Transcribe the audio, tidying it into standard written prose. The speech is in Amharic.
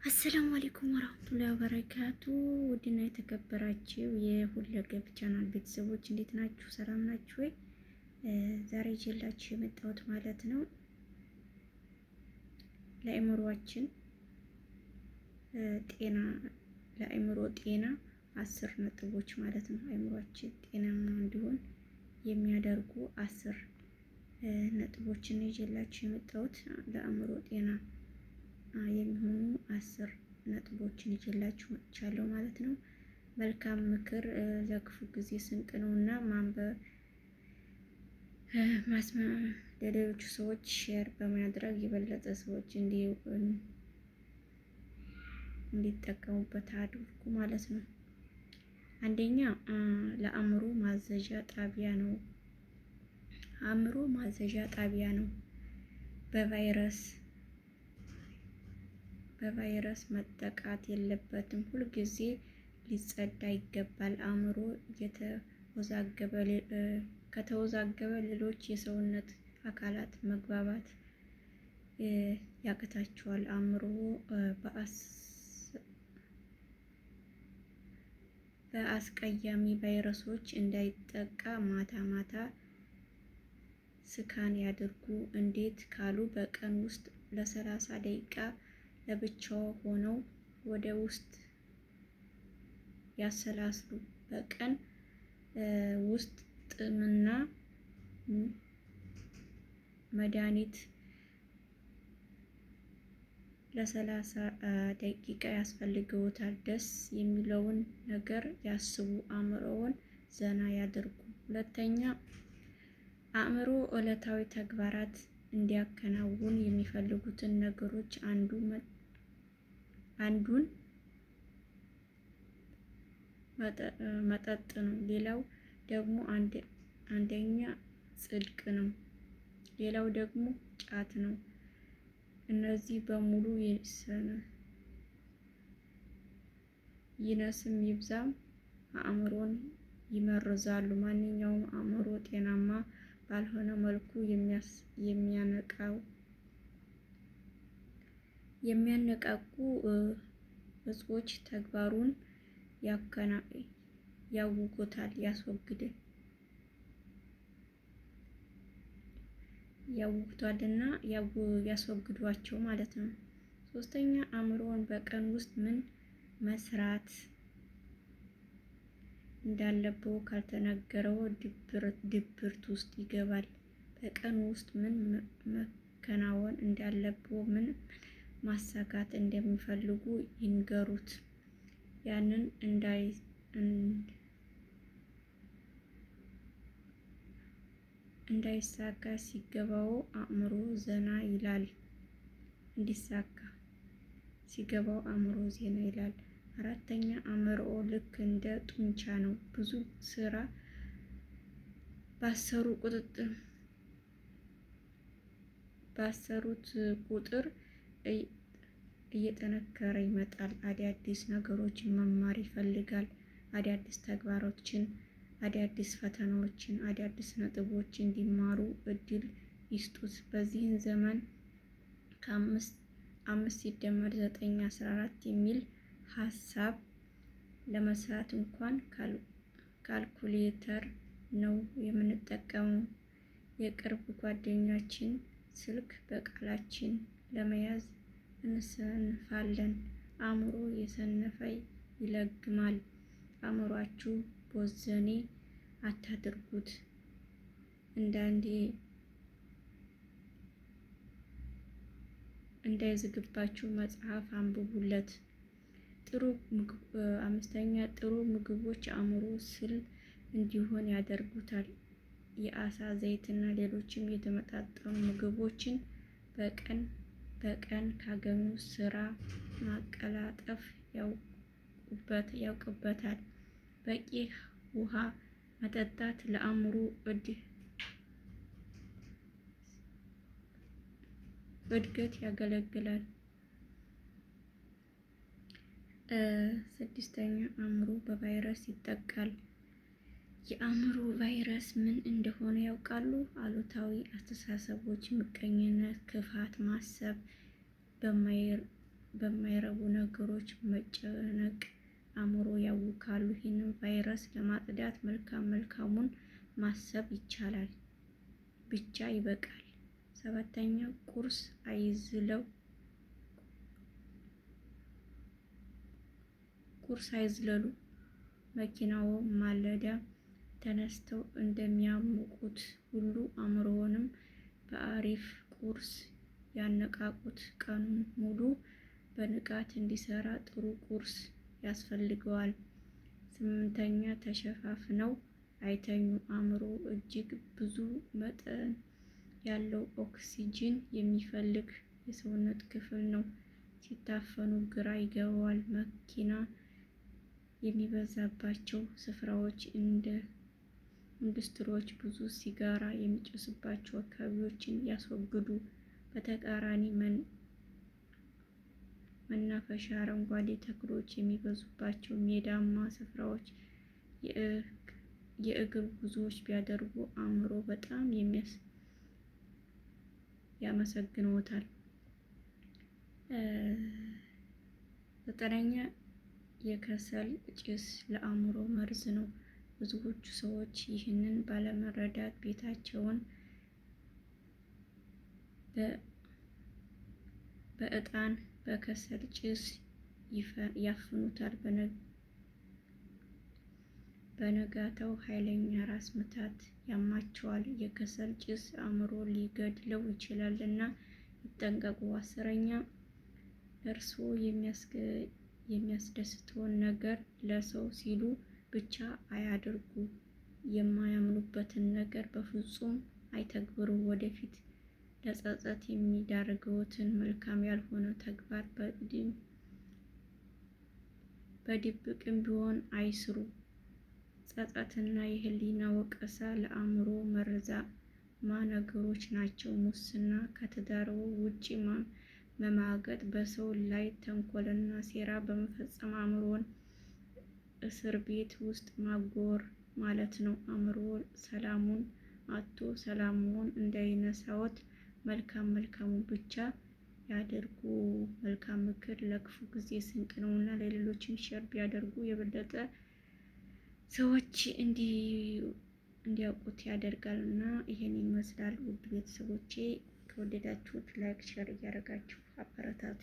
አሰላሙ አለይኩም ወራህመቱላሂ ወበረካቱ። ውድና የተከበራችሁ የሁለገብ ቻናል ቤተሰቦች እንዴት ናችሁ? ሰላም ናችሁ ወይ? ዛሬ ይዤላችሁ የመጣሁት ማለት ነው ለአእምሮአችን ጤና ለአእምሮ ጤና 10 ነጥቦች ማለት ነው። አእምሮአችን ጤናማ እንዲሆን የሚያደርጉ 10 ነጥቦችን ይዤላችሁ የመጣሁት ለአእምሮ ጤና የሚሆኑ 10 ነጥቦችን ይዤላችሁ መጥቻለሁ ማለት ነው። መልካም ምክር ለክፉ ጊዜ ስንቅ ነውና ማንበብ ለሌሎቹ ሰዎች ሼር በማድረግ የበለጠ ሰዎች እንዲጠቀሙበት አድርጉ ማለት ነው። አንደኛ ለአእምሮ ማዘዣ ጣቢያ ነው። አእምሮ ማዘዣ ጣቢያ ነው። በቫይረስ መጠቃት የለበትም። ሁልጊዜ ሊጸዳ ይገባል። አእምሮ ከተወዛገበ ሌሎች የሰውነት አካላት መግባባት ያቅታቸዋል። አእምሮ በአስቀያሚ ቫይረሶች እንዳይጠቃ ማታ ማታ ስካን ያድርጉ። እንዴት ካሉ በቀን ውስጥ ለ30 ደቂቃ ለብቻው ሆነው ወደ ውስጥ ያሰላስሉ። በቀን ውስጥ ጥምና መድኃኒት ለ30 ደቂቃ ያስፈልገውታል። ደስ የሚለውን ነገር ያስቡ። አእምሮውን ዘና ያድርጉ። ሁለተኛ አእምሮ ዕለታዊ ተግባራት እንዲያከናውን የሚፈልጉትን ነገሮች አንዱን መጠጥ ነው። ሌላው ደግሞ አንደኛ ጽድቅ ነው። ሌላው ደግሞ ጫት ነው። እነዚህ በሙሉ ይነስም ይብዛም አእምሮን ይመርዛሉ። ማንኛውም አእምሮ ጤናማ ባልሆነ መልኩ የሚያነቃቁ እጾች ተግባሩን ያውኩታልና ያስወግዷቸው ማለት ነው። ሶስተኛ አእምሮን በቀን ውስጥ ምን መስራት እንዳለበው ካልተነገረው ድብርት ውስጥ ይገባል። በቀን ውስጥ ምን መከናወን እንዳለበው ምን ማሳካት እንደሚፈልጉ ይንገሩት። ያንን እንዳይሳካ ሲገባው አእምሮ ዘና ይላል። እንዲሳካ ሲገባው አእምሮ ዘና ይላል። አራተኛ አእምሮ ልክ እንደ ጡንቻ ነው። ብዙ ስራ ባሰሩት ቁጥር እየጠነከረ ይመጣል። አዳዲስ ነገሮችን መማር ይፈልጋል። አዳዲስ ተግባሮችን፣ አዳዲስ ፈተናዎችን፣ አዳዲስ ነጥቦችን እንዲማሩ እድል ይስጡት። በዚህ ዘመን ከ5 ሲደመር 9 14 የሚል ሀሳብ ለመስራት እንኳን ካልኩሌተር ነው የምንጠቀመው። የቅርብ ጓደኛችን ስልክ በቃላችን ለመያዝ እንሰንፋለን። አእምሮ የሰነፈ ይለግማል። አእምሯችሁ ቦዘኔ አታድርጉት። እንዳይዝግባችሁ መጽሐፍ አንብቡለት። አምስተኛ ጥሩ ምግቦች አእምሮ ስል እንዲሆን ያደርጉታል። የአሳ ዘይትና ሌሎችም የተመጣጠኑ ምግቦችን በቀን ካገኙ ስራ ማቀላጠፍ ያውቅበታል። በቂ ውሃ መጠጣት ለአእምሮ እድገት ያገለግላል። ስድስተኛ አእምሮ በቫይረስ ይጠቃል። የአእምሮ ቫይረስ ምን እንደሆነ ያውቃሉ? አሉታዊ አስተሳሰቦች፣ ምቀኝነት፣ ክፋት፣ ማሰብ በማይረቡ ነገሮች መጨነቅ አእምሮ ያውካሉ። ይህንን ቫይረስ ለማጽዳት መልካሙን ማሰብ ይቻላል ብቻ ይበቃል። 7ኛ ቁርስ አይዝለሉ። መኪናዎ ማለዳ ተነስተው እንደሚያሞቁት ሁሉ አእምሮውንም በአሪፍ ቁርስ ያነቃቁት። ቀኑን ሙሉ በንቃት እንዲሰራ ጥሩ ቁርስ ያስፈልገዋል። 8ኛ ተሸፋፍነው አይተኙ። አእምሮ እጅግ ብዙ መጠን ያለው ኦክሲጅን የሚፈልግ የሰውነት ክፍል ነው። ሲታፈኑ ግራ ይገባዋል። መኪና የሚበዛባቸው ስፍራዎች፣ እንደ ኢንዱስትሪዎች፣ ብዙ ሲጋራ የሚጨስባቸው አካባቢዎችን ያስወግዱ። በተቃራኒ መናፈሻ፣ አረንጓዴ ተክሎች የሚበዙባቸው ሜዳማ ስፍራዎች፣ የእግር ጉዞዎች ቢያደርጉ አእምሮ በጣም ያመሰግንዎታል። 9ኛ የከሰል ጭስ ለአእምሮ መርዝ ነው። ብዙዎቹ ሰዎች ይህንን ባለመረዳት ቤታቸውን በዕጣን በከሰል ጭስ ያፍኑታል። በነጋታው ኃይለኛ ራስ ምታት ያማቸዋል። የከሰል ጭስ አእምሮ ሊገድለው ይችላልና ይጠንቀቁ። 10ኛ እርስዎ የሚያስደስተውን ነገር ለሰው ሲሉ ብቻ አያድርጉ። የማያምኑበትን ነገር በፍጹም አይተግብሩ። ወደፊት ለጸጸት የሚዳርገዎትን መልካም ያልሆነ ተግባር በድብቅም ቢሆን አይስሩ። ጸጸትና የህሊና ወቀሳ ለአእምሮ መርዛማ ነገሮች ናቸው። ሙስና፣ ከትዳርዎ ውጪ መማገጥ፣ በሰው ላይ ተንኮልና ሴራ በመፈጸም አእምሮን እስር ቤት ውስጥ ማጎር ማለት ነው። አእምሮዎ ሰላሙን አጥቶ ሰላምዎን እንዳይነሳዎት መልካሙን ብቻ ያድርጉ። መልካም ምክር ለክፉ ጊዜ ስንቅ ነውና ለሌሎችም ሼር ቢያደርጉ የበለጠ ሰዎች እንዲያውቁት ያደርጋል። እና ይሄን ይመስላል ውድ ቤተሰቦቼ። ከወደዳችሁት ላይክ ሼር እያደረጋችሁ አበረታቱ።